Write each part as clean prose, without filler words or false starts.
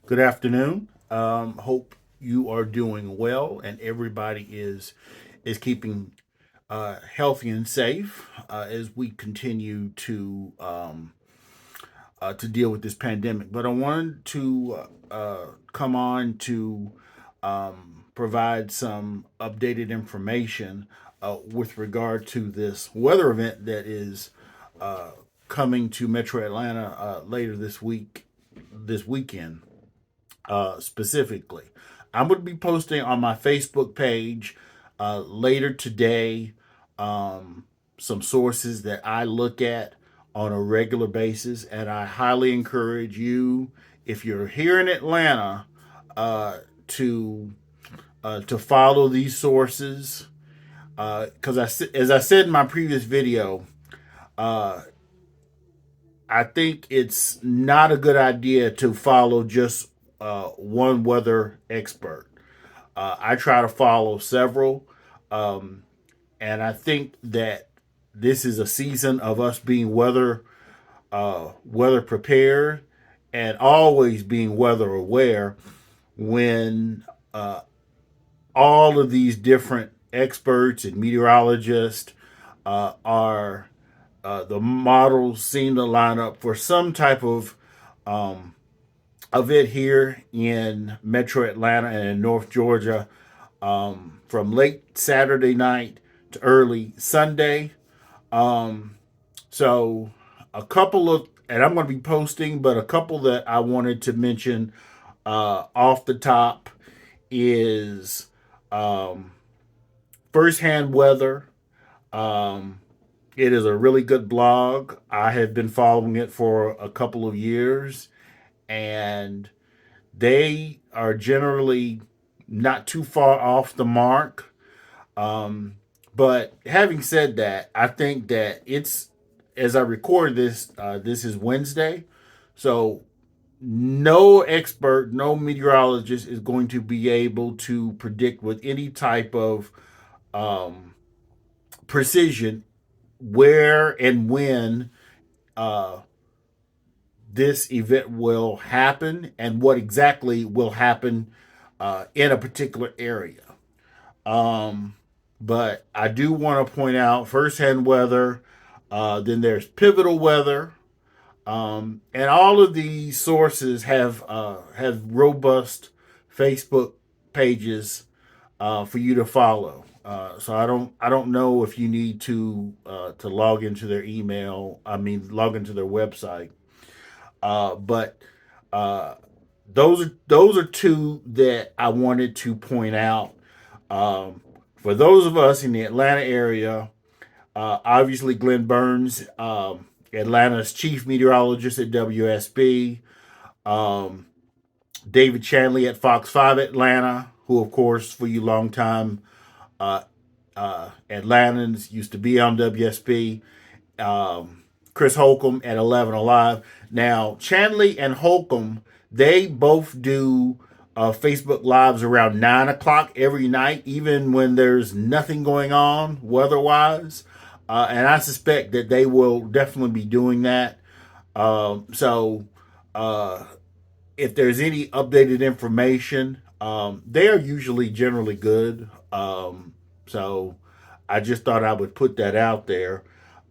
Good afternoon. Hope you are doing well and everybody is keeping healthy and safe as we continue to deal with this pandemic. But I wanted to come on to provide some updated information with regard to this weather event that is uh, coming to Metro Atlanta later this weekend specifically. I'm going to be posting on my Facebook page later today some sources that I look at on a regular basis, and I highly encourage you, if you're here in Atlanta, uh, to to follow these sources. Because as I said in my previous video, uh, I think it's not a good idea to follow just one weather expert. I try to follow several, um, and I think that this is a season of us being weather prepared and always being weather aware when all of these different experts and meteorologists are the models seem to line up for some type um, of it here in Metro Atlanta and in North Georgia from late Saturday night to early Sunday. Um, so a couple of, and I'm going to be posting, but a couple that I wanted to mention off the top is um, firsthand weather. Um, it is a really good blog. I have been following it for a couple of years, and they are generally not too far off the mark. Um, but having said that, I think that it's as I record this, this is Wednesday, so no expert, no meteorologist is going to be able to predict with any type of um, precision where and when uh, this event will happen and what exactly will happen in a particular area. Um, but I do want to point out firsthand weather, then there's pivotal weather, and all of these sources have robust Facebook pages for you to follow. So I don't know if you need to log into their email. I mean, log into their website. But uh, those are two that I wanted to point out. Um, for those of us in the Atlanta area, obviously Glenn Burns, Atlanta's chief meteorologist at WSB, um, David Chanley at Fox 5 Atlanta, who, of course, for you long time uh, Atlantans used to be on WSB. Chris Holcomb at 11 Alive. Now, Chanley and Holcomb, they both do Facebook Lives around 9 o'clock every night, even when there's nothing going on weather wise. And I suspect that they will definitely be doing that. So, uh, if there's any updated information, they are usually generally good. So I just thought I would put that out there.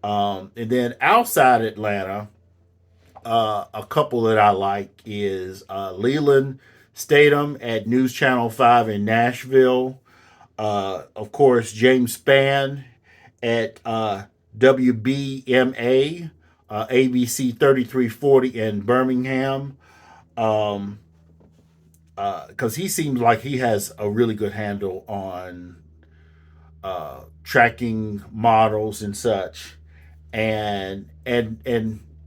And then outside Atlanta, a couple that I like is Leland Statham at News Channel 5 in Nashville. Of course, James Spann at WBMA, ABC 3340 in Birmingham. Um, because he seems like he has a really good handle on tracking models and such, and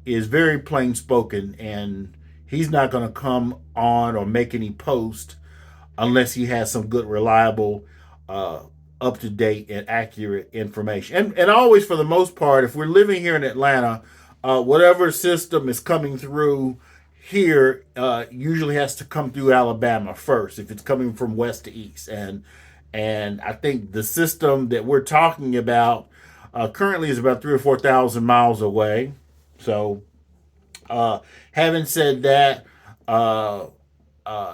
is very plain spoken, and he's not going to come on or make any post unless he has some good, reliable, uh, up to date and accurate information. And always, for the most part, if we're living here in Atlanta, whatever system is coming through here usually has to come through Alabama first if it's coming from west to east. And I think the system that we're talking about currently is about 3 or 4 thousand miles away. So, having said that, uh,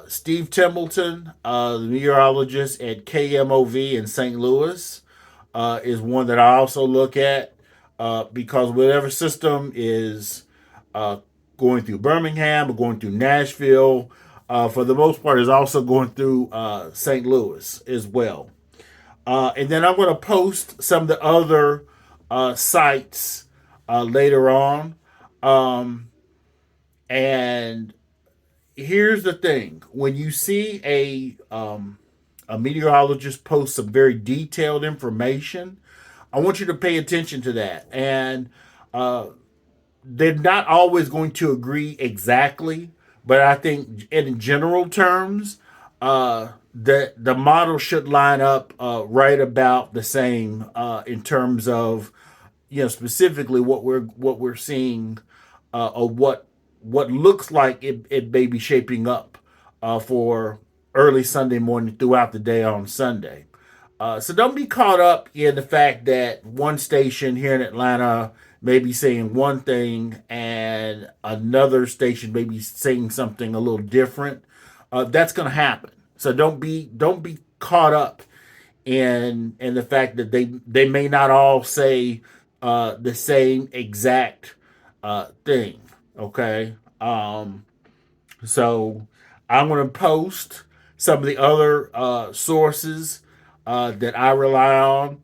Steve Templeton, the meteorologist at KMOV in St. Louis, is one that I also look at because whatever system is uh, going through Birmingham or going through Nashville, for the most part, is also going through St. Louis as well. And then I'm going to post some of the other sites later on. Um, and here's the thing: when you see a meteorologist post some very detailed information, I want you to pay attention to that. And uh, they're not always going to agree exactly, but I think in general terms, the model should line up right about the same in terms of specifically what we're seeing or what looks like it may be shaping up for early Sunday morning throughout the day on Sunday. So don't be caught up in the fact that one station here in Atlanta may be saying one thing and another station may be saying something a little different. That's going to happen. So don't be caught up in the fact that they may not all say the same exact thing. Okay. So I'm going to post some of the other sources that I rely on.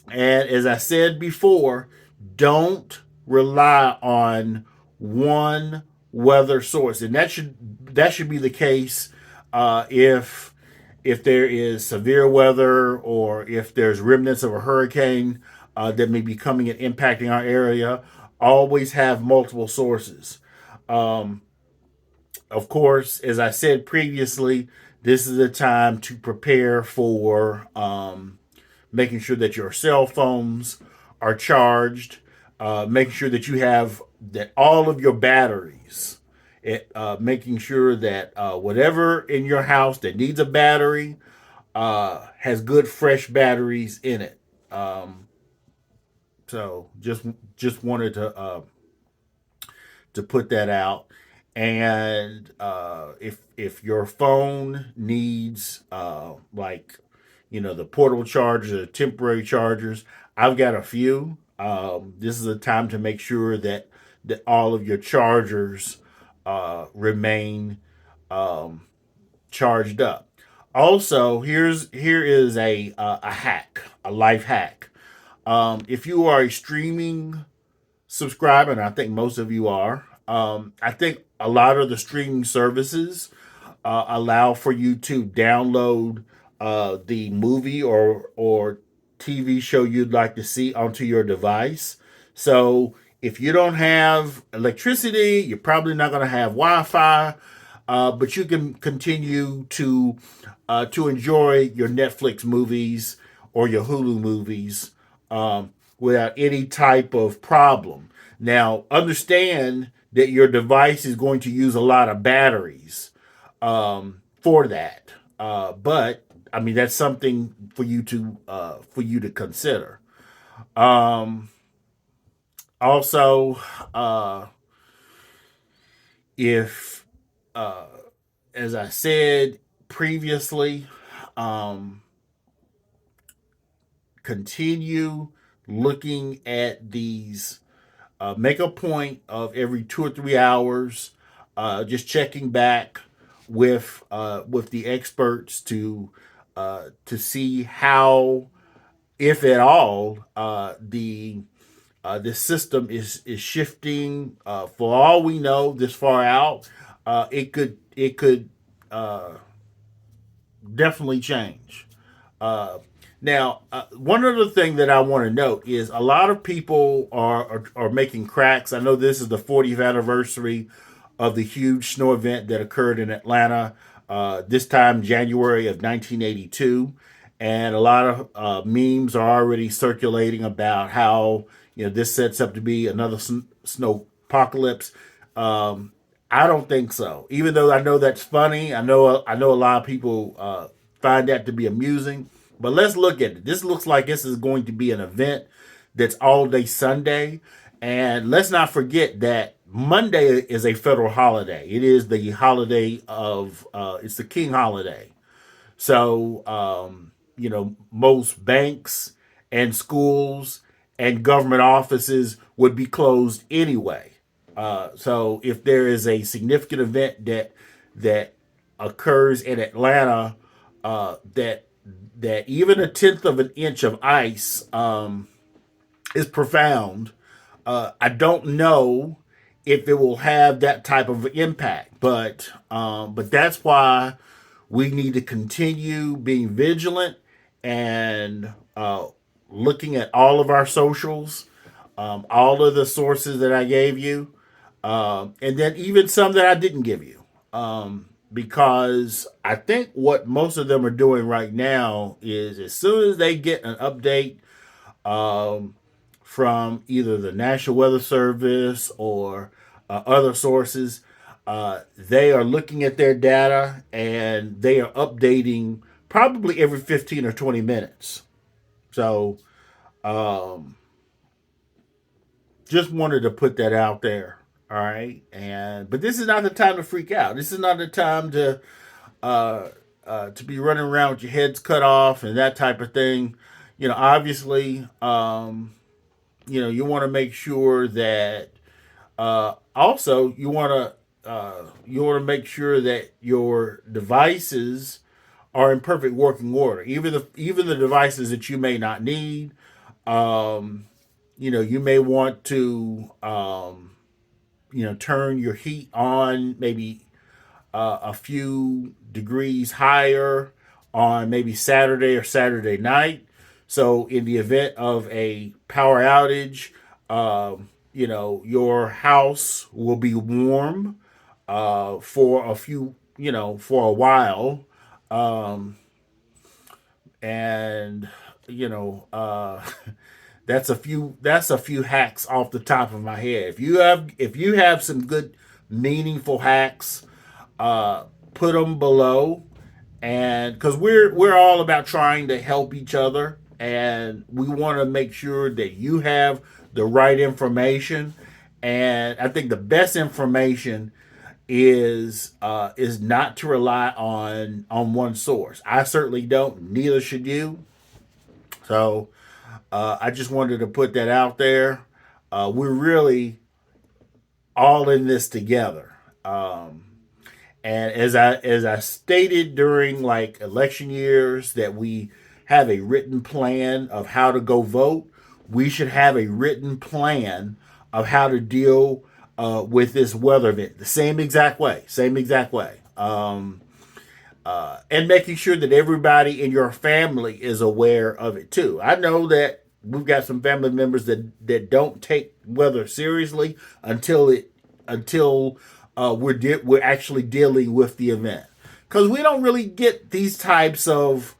And as I said before, don't rely on one weather source, and that should be the case if there is severe weather or if there's remnants of a hurricane that may be coming and impacting our area. Always have multiple sources. Um, of course, as I said previously, this is a time to prepare for making sure that your cell phones are charged, making sure that you have that all of your batteries, making sure that whatever in your house that needs a battery has good fresh batteries in it. So just wanted to put that out. And if your phone needs like the portable chargers, the temporary chargers, I've got a few. This is a time to make sure that all of your chargers remain um, charged up. Also, here is a hack, a life hack. If you are a streaming subscriber, and I think most of you are, I think a lot of the streaming services allow for you to download the movie or TV show you'd like to see onto your device. So if you don't have electricity, you're probably not going to have Wi-Fi, but you can continue to enjoy your Netflix movies or your Hulu movies without any type of problem. Now, understand that your device is going to use a lot of batteries for that. But I mean, that's something for you to consider. Um, Also, if as I said previously, um, continue looking at these. Make a point of every 2 or 3 hours, just checking back with the experts to see how, if at all, the system is shifting. For all we know, this far out, it could uh, definitely change. Uh, Now, one other thing that I want to note is a lot of people are making cracks. I know this is the 40th anniversary of the huge snow event that occurred in Atlanta this time, January of 1982. And a lot of memes are already circulating about how this sets up to be another snow apocalypse. Um, I don't think so. Even though I know that's funny, I know a lot of people find that to be amusing. But let's look at it. This looks like this is going to be an event that's all day Sunday, and let's not forget that Monday is a federal holiday. It is the holiday of it's the King holiday. So most banks and schools and government offices would be closed anyway. So if there is a significant event that occurs in Atlanta, that even a tenth of an inch of ice is profound. I don't know if it will have that type of impact, but that's why we need to continue being vigilant and looking at all of our socials, all of the sources that I gave you, and then even some that I didn't give you. Because I think what most of them are doing right now is as soon as they get an update from either the National Weather Service or other sources, they are looking at their data and they are updating probably every 15 or 20 minutes. So just wanted to put that out there. All right. But this is not the time to freak out. This is not the time to be running around with your heads cut off and that type of thing. Obviously, you want to make sure that also you want to make sure that your devices are in perfect working order. Even the devices that you may not need. You may want to turn your heat on maybe a few degrees higher on maybe Saturday or Saturday night. So in the event of a power outage, your house will be warm for for a while. And that's a few hacks off the top of my head. If you have some good meaningful hacks, put them below, and because we're all about trying to help each other, and we want to make sure that you have the right information. And I think the best information is not to rely on one source. I certainly don't. Neither should you. So I just wanted to put that out there. We're really all in this together. And as I stated during like election years that we have a written plan of how to go vote, we should have a written plan of how to deal with this weather event. The same exact way. And making sure that everybody in your family is aware of it too. I know that we've got some family members that don't take weather seriously until we're actually dealing with the event, because we don't really get these types of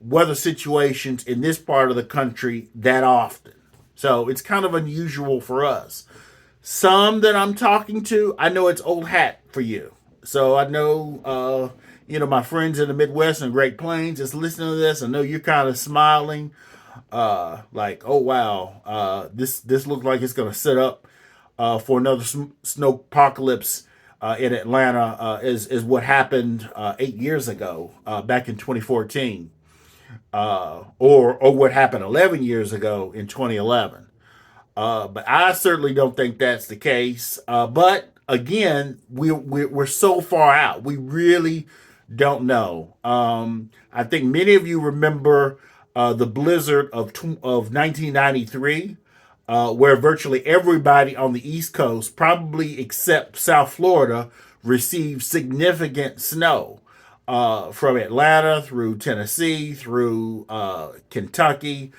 weather situations in this part of the country that often. So it's kind of unusual for us. Some that I'm talking to, I know it's old hat for you. So I know, my friends in the Midwest and Great Plains is listening to this. I know you're kind of smiling, like, oh wow, this looks like it's going to set up for another snow apocalypse in Atlanta, is what happened 8 years ago, back in 2014, or what happened 11 years ago in 2011. But I certainly don't think that's the case. But again, we're so far out. We really don't know. I think many of you remember the blizzard of 1993, where virtually everybody on the East Coast, probably except South Florida, received significant snow. From Atlanta through Tennessee, through Kentucky,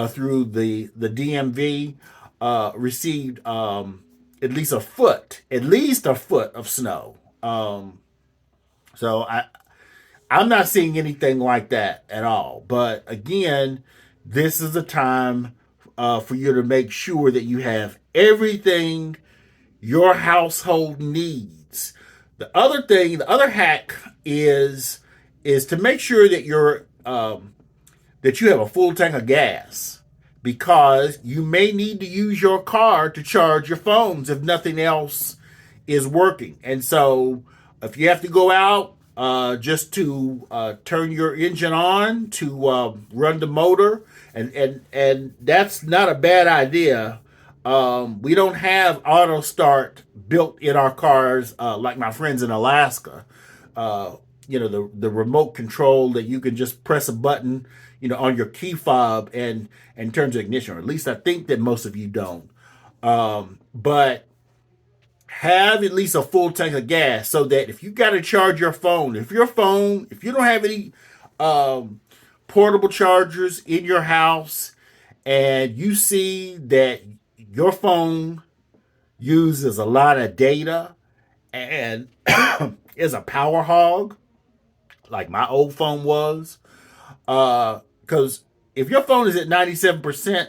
through the DMV, received at least a foot of snow. So I'm not seeing anything like that at all. But again, this is a time for you to make sure that you have everything your household needs. The other hack is to make sure that that you have a full tank of gas, because you may need to use your car to charge your phones if nothing else is working. And so if you have to go out just to turn your engine on to run the motor, and that's not a bad idea. We don't have auto start built in our cars like my friends in Alaska. Uh, the remote control that you can just press a button, on your key fob and turn to ignition. Or at least I think that most of you don't. But have at least a full tank of gas so that if you got to charge your phone, if you don't have any um, portable chargers in your house, and you see that your phone uses a lot of data and is a power hog like my old phone was, because if your phone is at 97%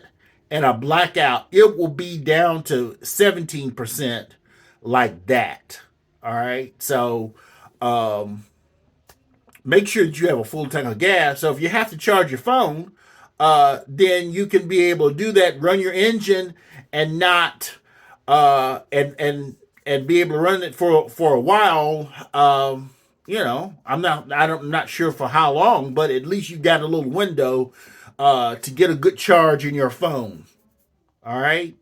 and a blackout, it will be down to 17% like that. All right. So make sure that you have a full tank of gas. So if you have to charge your phone, then you can be able to do that, run your engine, and not and be able to run it for a while. I'm not sure for how long, but at least you got a little window to get a good charge in your phone. All right.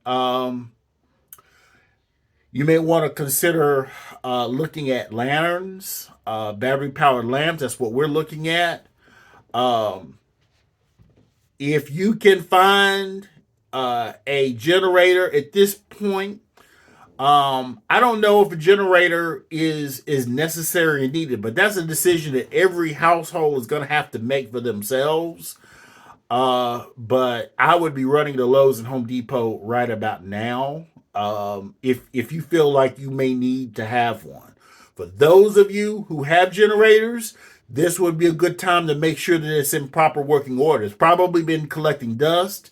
You may want to consider looking at lanterns, battery powered lamps. That's what we're looking at. Um, if you can find a generator at this point, I don't know if a generator is necessary and needed, but that's a decision that every household is going to have to make for themselves. But I would be running to Lowe's and Home Depot right about now. If you feel like you may need to have one. For those of you who have generators, this would be a good time to make sure that it's in proper working order. It's probably been collecting dust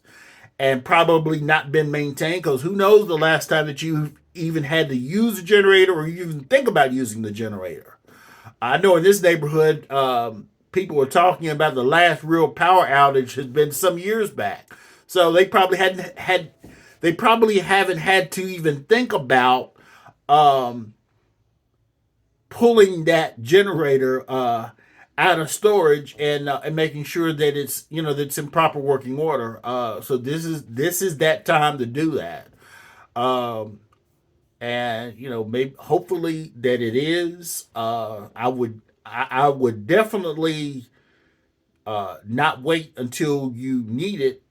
and probably not been maintained, because who knows the last time that you even had to use a generator or you even think about using the generator. I know in this neighborhood, people were talking about the last real power outage has been some years back. So they probably haven't had to even think about pulling that generator out of storage and making sure that it's in proper working order. So this is that time to do that. And maybe hopefully that it is. I would definitely not wait until you need it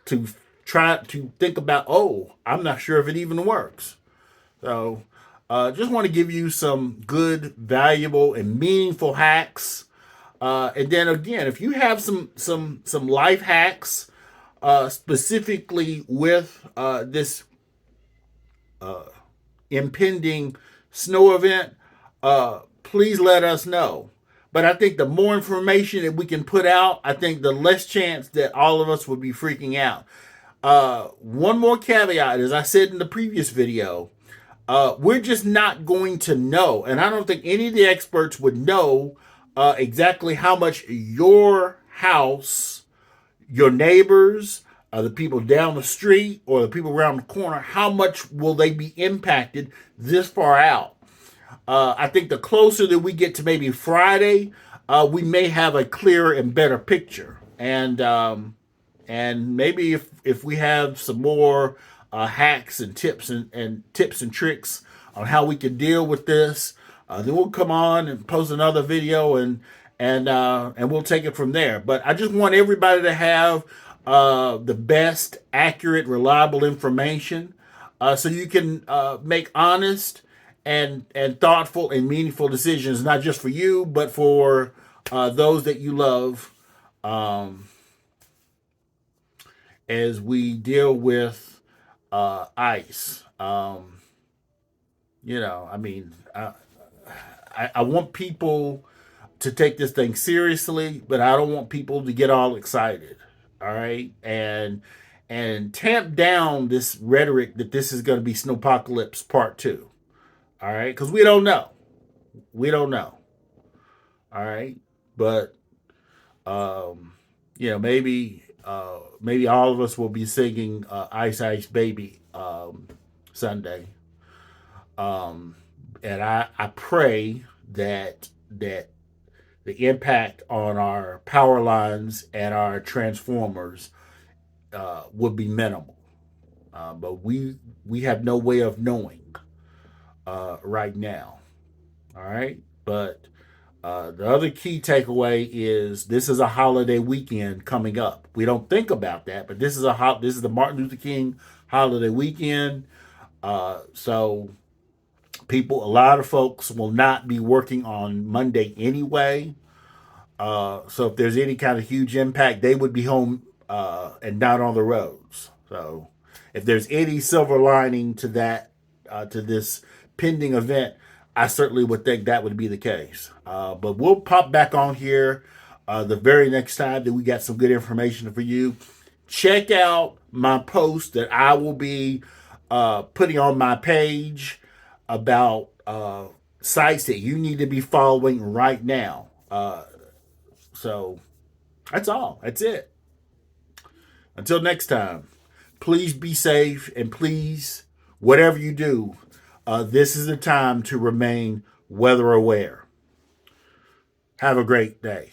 to try to think about, oh, I'm not sure if it even works. So just want to give you some good, valuable, and meaningful hacks. And then again, if you have some life hacks specifically with this impending snow event, please let us know. But I think the more information that we can put out, I think the less chance that all of us would be freaking out. One more caveat, as I said in the previous video, we're just not going to know, and I don't think any of the experts would know exactly how much your house, your neighbors, the people down the street, or the people around the corner, how much will they be impacted this far out? I think the closer that we get to maybe Friday, we may have a clearer and better picture. And maybe if we have some more hacks and tips and tricks on how we can deal with this, then we'll come on and post another video and we'll take it from there. But I just want everybody to have the best, accurate, reliable information, so you can make honest and thoughtful and meaningful decisions, not just for you, but for those that you love, as we deal with ice. I mean, I want people to take this thing seriously, but I don't want people to get all excited. All right, and tamp down this rhetoric that this is going to be Snowpocalypse Part 2. All right, because we don't know. All right, but maybe maybe all of us will be singing Ice Ice Baby Sunday. Um, and I pray that the impact on our power lines and our transformers would be minimal. But we have no way of knowing right now. All right, but the other key takeaway is this is a holiday weekend coming up. We don't think about that, but this is the Martin Luther King holiday weekend. So a lot of folks will not be working on Monday anyway. So if there's any kind of huge impact, they would be home and not on the roads. So if there's any silver lining to that, to this pending event, I certainly would think that would be the case. But we'll pop back on here the very next time that we got some good information for you. Check out my post that I will be putting on my page about sites that you need to be following right now. So that's all. That's it. Until next time, please be safe and please, whatever you do, this is the time to remain weather aware. Have a great day.